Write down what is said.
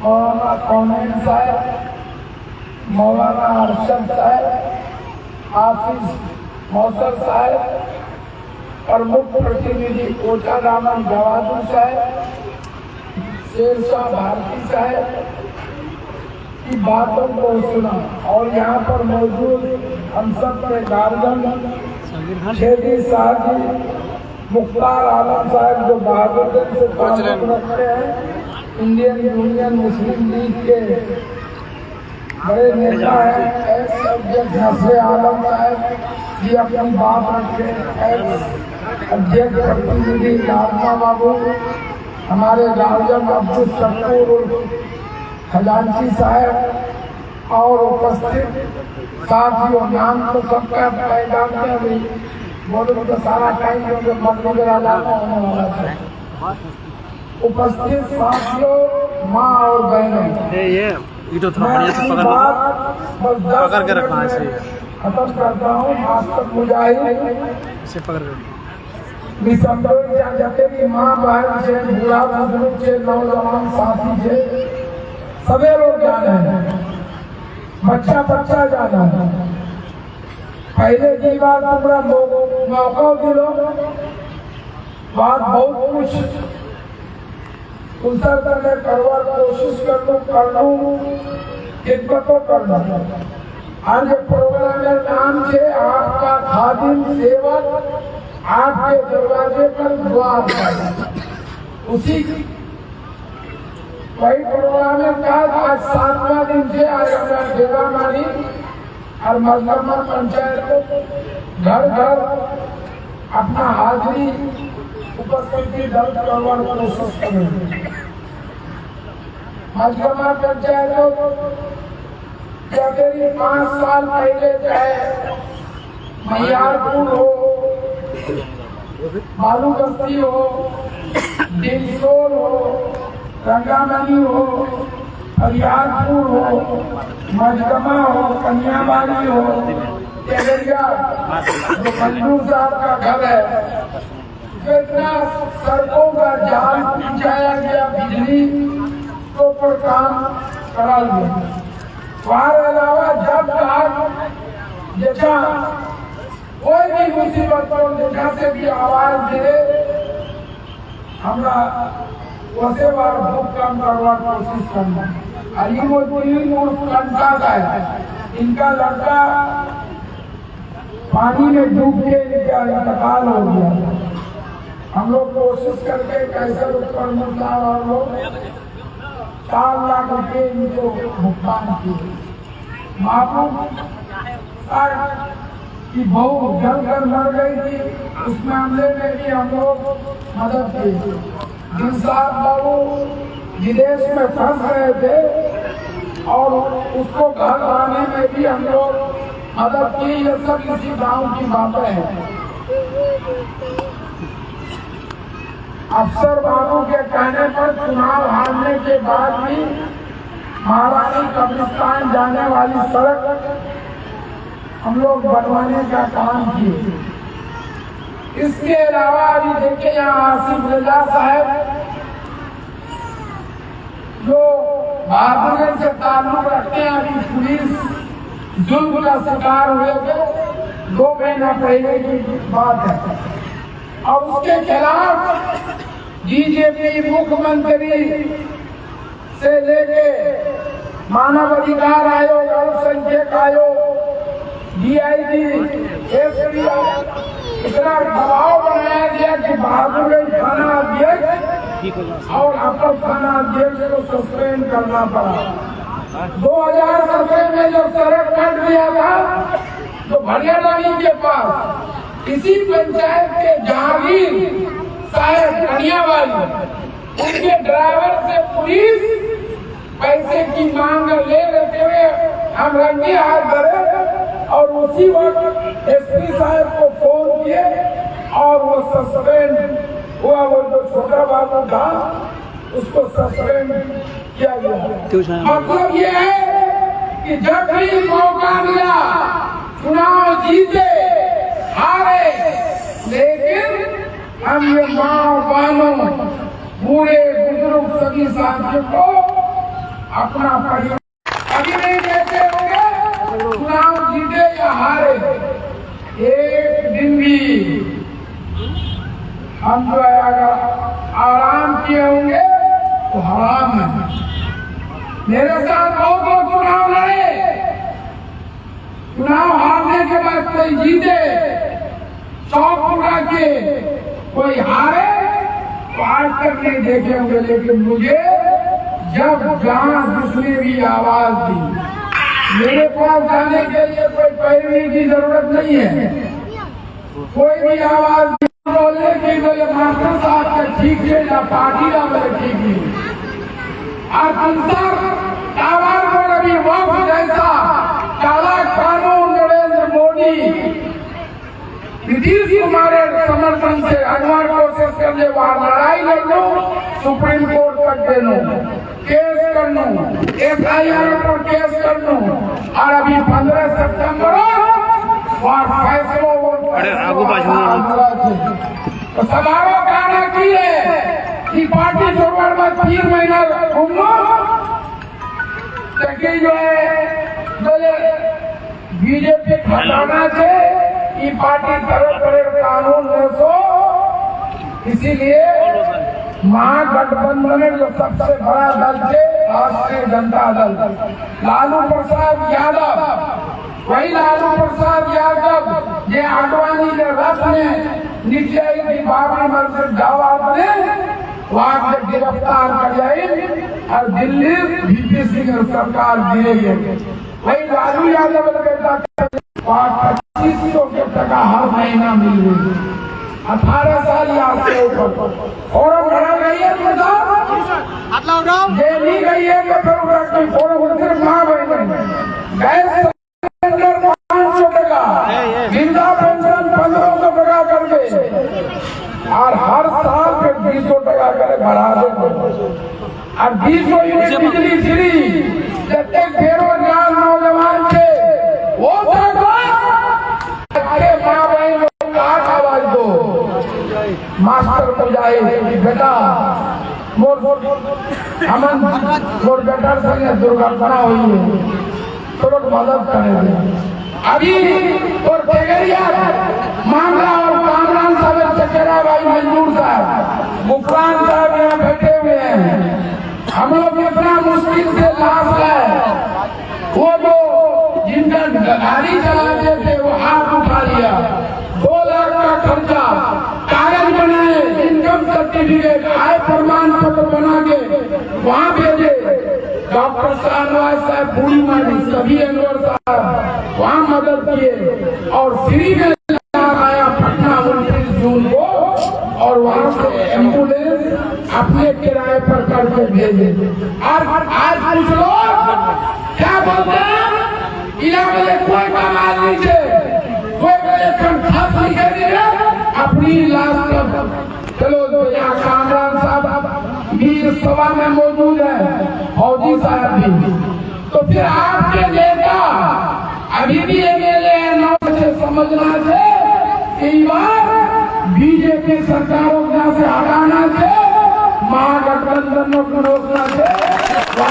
मौलाना कौनैन साहब, मौलाना अरशद साहब, हाफिज मौसर साहब और मुख्य प्रतिनिधि कोटा रामन गवादू साहब, शेरशाह भारती साहब की बातों को सुना और यहाँ पर मौजूद हम सब के गार्जियन शेदी साहब जी, मुख्तार आलम साहब जो बहादुर से ताल्लुक रखते हैं, इंडियन यूनियन मुस्लिम लीग के बड़े नेता हैं, एक्स अध्यक्ष नसरे आलम साहब जी अपनी बात रखे, एक्स अध्यक्ष प्रतिनिधि लालमा बाबू, हमारे गार्जियन अब्दुल शकूर खजांची साहब और उपस्थित साथियों, नाम तो सबका पैदान में अभी बोलो तो सारा टाइम जो मगरब होने वाला था। उपस्थित साथियों, माँ और बहनों, ये तो थोड़ा बढ़िया से पकड़ के रखना है, खत्म करता हूँ। मास्टर मुजाहिद इसे पकड़ के दिसंबर जते भी माँ बहन से, बूढ़ा बुजुर्ग से, नौजवान साथी से सबे लोग जाना है, बच्चा बच्चा जाना है। पहले की बात पूरा मौका दिलो, बात बहुत कुछ उनसे करने करवार कोशिश कर लूँ खिदमतों कर लूँ। आज प्रोग्राम में नाम से आपका खादिम सेवक आपके दरवाजे पर द्वार पर उसी वही प्रोग्राम में कहा आज 7वां दिन से आज हमारा डेरा मानी और मजलमा पंचायत को घर घर अपना हाजिरी उपस्थिति दर्ज करवाने की कोशिश करेंगे। मजलमा पंचायत को 5 साल पहले चाहे मैयारपुर हो, बालूबस्ती हो, दिलसोर हो, रंगामनी हो, हरियाणपुर हो, मजगमा हो, कन्याबाड़ी हो, केवड़िया जो मंजूर साहब का घर है, इतना सड़कों का जाल बिछाया गया, बिजली तो पर काम करा लिया। वहाँ अलावा जब जैसा कोई भी मुसीबत पर देखा से भी आवाज दे, हमरा वैसे बार बहुत काम करवा कोशिश करना। अलीमुद्दीन उर्फ कंटा का है, इनका लड़का पानी में डूब के इनका इंतकाल हो गया। हम लोग कोशिश करके कैसे ऊपर मुद्दा और लोग 4 लाख रुपये इनको भुगतान किए। मासूम की बहू जल कर मर गई थी, उस मामले में भी हम लोग मदद की। दिलसाद बाबू विदेश में फंस रहे थे और उसको घर आने में भी हम लोग मदद की। ये सब इसी गांव की बातें हैं। अफसर बाबू के कहने पर चुनाव हारने के बाद भी महारानी कब्रिस्तान जाने वाली सड़क हम लोग बनवाने का काम किए। इसके अलावा अभी देखिए यहाँ आसिफ रजा साहब जो बहादुर से ताल्लुक रखते हैं, अभी पुलिस जुल्म का शिकार हुए थे, 2 महीना पहले की बात है। और उसके खिलाफ बीजेपी मुख्यमंत्री से लेके मानव अधिकार आयोग, अल्पसंख्यक आयोग, DIG, इतना दबाव बनाया गया कि बहादुर थाना अध्यक्ष और अपर थाना अध्यक्ष को सस्पेंड करना पड़ा। 2017 में जब सड़क कट दिया था तो भरियानी के पास इसी पंचायत के जहांगीर साहब कन्यावाली, उनके ड्राइवर से पुलिस पैसे की मांग ले लेते हुए हम रंगे हाथ धरे और उसी वक्त SP साहब को फोन किए और वो सस्पेंड हुआ। वो जो छोटा बाबू था उसको सस्पेंड किया गया। मतलब ये है कि जब भी मौका मिला चुनाव जीते हारे, लेकिन हम ये माँ बहनों, बूढ़े बुजुर्ग लोग सभी साथियों को अपना परिवार कभी नहीं कहते होंगे चुनाव जीते या हारे, एक दिन भी हम जो है अगर आराम किए होंगे तो हराम है। मेरे साथ बहुत लोग चुनाव लड़े, चुनाव हारने के बाद कोई जीते, शौक पूरा किए, कोई हारे तो आज तक नहीं देखे होंगे। लेकिन मुझे जब जहां जिसने भी आवाज दी, मेरे पास जाने के लिए कोई पैरवी की जरूरत नहीं है। कोई भी आवाज बोलने की बोले मास्टर साहब का ठीक है या पार्टी का बोले ठीक नहीं। और आवाज पर अभी वक्त जैसा काला कानून नरेंद्र मोदी नीतीश कुमार समर्थन से अनवर कोशिश करने वाला लड़ाई लड़ लो, सुप्रीम कोर्ट तक दे लो, केस कर लो, FIR पर केस कर लो। और अभी 15 सितंबर और फैसलों तो समारोह गाना की है कि पार्टी छोड़ने में 3 महीना घूम लो, जो है बोले बीजेपी हटाना से ये पार्टी तरह तरह कानून है। सो इसीलिए महागठबंधन में जो सबसे बड़ा दल थे राष्ट्रीय जनता दल, लालू प्रसाद यादव, वही लालू प्रसाद यादव ये आडवाणी ने रथ में नीचे की बाबरी मस्जिद जवाब ने वहां से गिरफ्तार कर जाए और दिल्ली VP सिंह सरकार गिरेगी। वही लालू यादव बेटा 2500 के टका हर महीना मिल रही, 18 साल यहाँ से ऊपर और भरा गई है ये नहीं गई है कि फिर फॉरम माँ बहन गैस 500 टका, वृद्धा पेंशन 1500 टका कर दे और हर साल फिर 200 टका करे बढ़ा दे और 200 यूनिट बिजली फ्री। जितने बेरोजगार नौजवान थे वो अरे माँ बहन काट आवाज दो, मास्टर मुजाहिद बेटा मोर बेटा संगे दुर्घटना हुई है, थोड़ा मदद करेंगे। अभी और तेगरिया मामला और कामरान साहब चचेरा भाई मंजूर साहब मुफरान साहब यहाँ बैठे हुए हैं। हम लोग इतना मुश्किल से लाश है, वो जो जिनका गाड़ी चलाते थे वो हाथ उठा लिया, 2 लाख का खर्चा, कागज बनाए, इनकम सर्टिफिकेट, आय प्रमाण पत्र बना के वहाँ भेजे। डॉक्टर शाहनवाज साहब, बूढ़ी मानी, सभी अनवर साहब वहाँ मदद किए और फ्री में आया पटना 29 जून को और वहाँ से एम्बुलेंस अपने किराए पर करके भेजे। और आज कुछ लोग क्या बोलते हैं, इलाके कोई कमाल नहीं थे, कोई कंठास नहीं कर अपनी लाश। चलो तो यहाँ कामरान साहब वीर सभा में मौजूद है, फौजी साहब भी, तो फिर आपके नेता अभी भी MLA 9 से समझना थे कई बार बीजेपी सरकारों से हटाना थे, महागठबंधनों को रोकना थे।